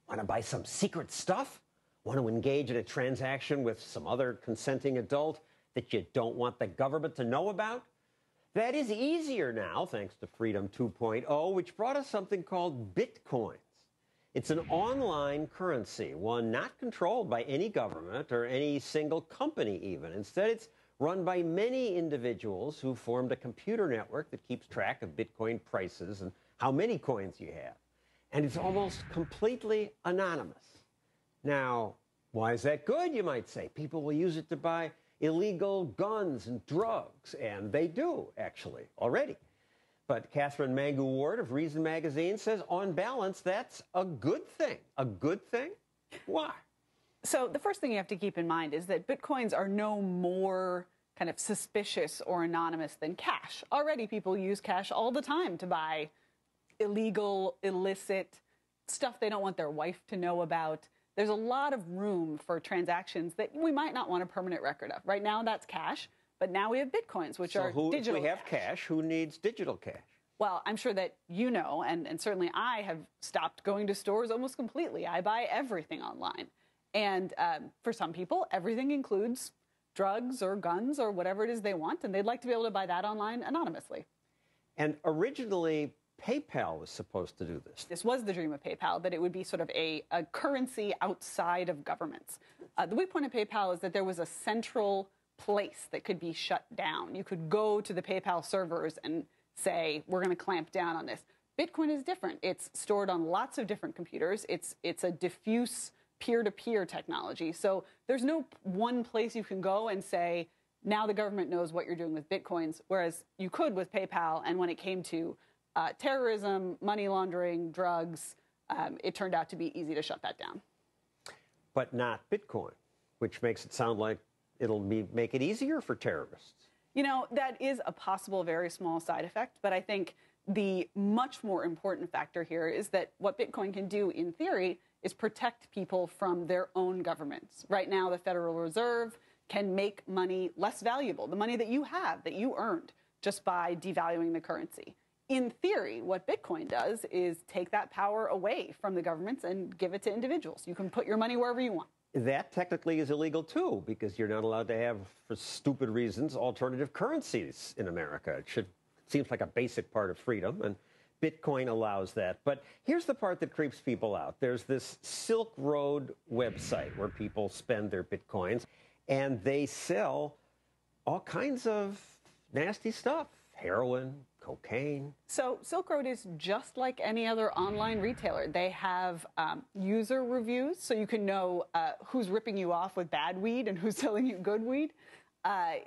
Want to buy some secret stuff? Want to engage in a transaction with some other consenting adult that you don't want the government to know about? That is easier now, thanks to Freedom 2.0, which brought us something called Bitcoins. It's an online currency, one not controlled by any government or any single company even. Instead, it's run by many individuals who formed a computer network that keeps track of Bitcoin prices and how many coins you have. And it's almost completely anonymous. Now, why is that good, you might say? People will use it to buy illegal guns and drugs, and they do, actually, already. But Catherine Mangu-Ward of Reason Magazine says, on balance, that's a good thing. A good thing? Why? So the first thing you have to keep in mind is that Bitcoins are no more kind of suspicious or anonymous than cash. Already people use cash all the time to buy illegal, illicit stuff they don't want their wife to know about. There's a lot of room for transactions that we might not want a permanent record of. Right now, that's cash, but now we have Bitcoins, which are digital cash. If we have cash, who needs digital cash? Well, I'm sure that you know, and certainly I have stopped going to stores almost completely. I buy everything online. And for some people, everything includes drugs or guns or whatever it is they want, and they'd like to be able to buy that online anonymously. And originally, PayPal was supposed to do this. This was the dream of PayPal, that it would be sort of a currency outside of governments. The weak point of PayPal is that there was a central place that could be shut down. You could go to the PayPal servers and say, we're going to clamp down on this. Bitcoin is different. It's stored on lots of different computers. It's a diffuse peer-to-peer technology. So there's no one place you can go and say, now the government knows what you're doing with Bitcoins, whereas you could with PayPal. And when it came to terrorism, money laundering, drugs, it turned out to be easy to shut that down. But not Bitcoin, which makes it sound like it'll make it easier for terrorists. You know, that is a possible very small side effect, but I think the much more important factor here is that what Bitcoin can do in theory is protect people from their own governments. Right now, the Federal Reserve can make money less valuable, the money that you have, that you earned, just by devaluing the currency. In theory, what Bitcoin does is take that power away from the governments and give it to individuals. You can put your money wherever you want. That technically is illegal, too, because you're not allowed to have, for stupid reasons, alternative currencies in America. It seems like a basic part of freedom, and Bitcoin allows that. But here's the part that creeps people out. There's this Silk Road website where people spend their Bitcoins, and they sell all kinds of nasty stuff. Heroin, cocaine. So Silk Road is just like any other online retailer. They have user reviews, so you can know who's ripping you off with bad weed and who's selling you good weed.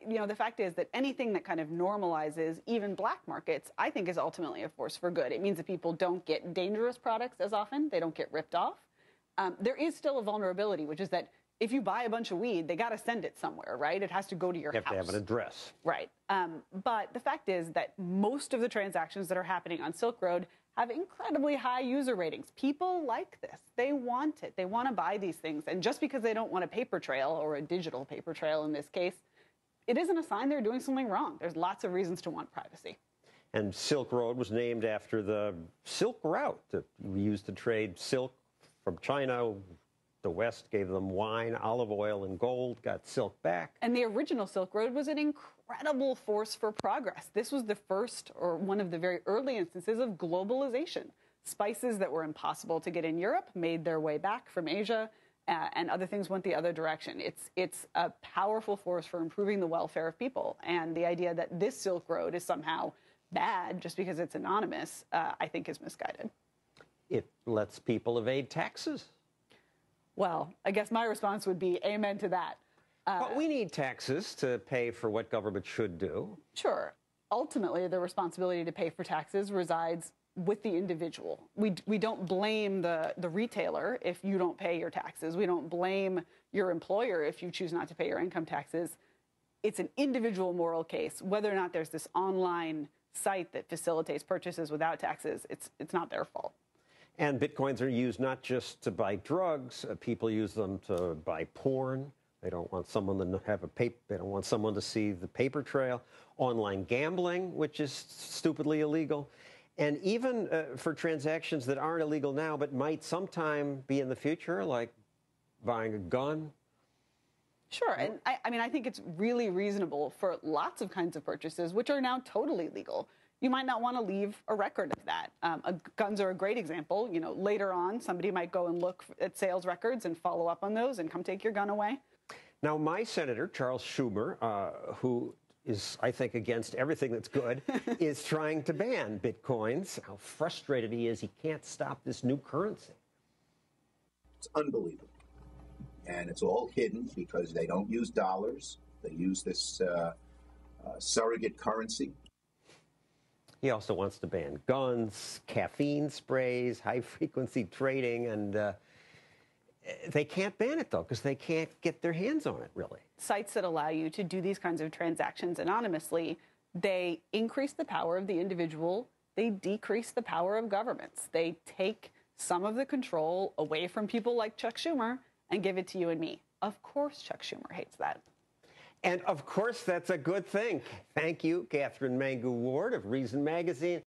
You know, the fact is that anything that kind of normalizes even black markets, I think, is ultimately a force for good. It means that people don't get dangerous products as often. They don't get ripped off. There is still a vulnerability, which is that if you buy a bunch of weed, they got to send it somewhere, right? It has to go to your house. You have to have an address. Right. But the fact is that most of the transactions that are happening on Silk Road have incredibly high user ratings. People like this. They want it. They want to buy these things. And just because they don't want a paper trail, or a digital paper trail in this case, it isn't a sign they're doing something wrong. There's lots of reasons to want privacy. And Silk Road was named after the Silk Route that we used to trade silk from China. The West gave them wine, olive oil, and gold, got silk back. And the original Silk Road was an incredible force for progress. This was the first, or one of the very early instances of globalization. Spices that were impossible to get in Europe made their way back from Asia, and other things went the other direction. It's a powerful force for improving the welfare of people. And the idea that this Silk Road is somehow bad just because it's anonymous, I think is misguided. It lets people evade taxes. Well, I guess my response would be amen to that. But we need taxes to pay for what government should do. Sure. Ultimately, the responsibility to pay for taxes resides with the individual. We don't blame the retailer if you don't pay your taxes. We don't blame your employer if you choose not to pay your income taxes. It's an individual moral case. Whether or not there's this online site that facilitates purchases without taxes, it's not their fault. And Bitcoins are used not just to buy drugs. People use them to buy porn. They don't want someone to have they don't want someone to see the paper trail. Online gambling, which is stupidly illegal. And even for transactions that aren't illegal now, but might sometime be in the future, like buying a gun. Sure, and I mean, I think it's really reasonable for lots of kinds of purchases, which are now totally legal. You might not want to leave a record of that. Guns are a great example. You know, later on, somebody might go and look at sales records and follow up on those and come take your gun away. Now, my senator, Charles Schumer, who is, I think, against everything that's good, is trying to ban Bitcoins. How frustrated he is. He can't stop this new currency. It's unbelievable. And it's all hidden because they don't use dollars. They use this surrogate currency. He also wants to ban guns, caffeine sprays, high-frequency trading, and they can't ban it, though, because they can't get their hands on it, really. Sites that allow you to do these kinds of transactions anonymously, they increase the power of the individual. They decrease the power of governments. They take some of the control away from people like Chuck Schumer and give it to you and me. Of course, Chuck Schumer hates that. And, of course, that's a good thing. Thank you, Catherine Mangu Ward of Reason Magazine.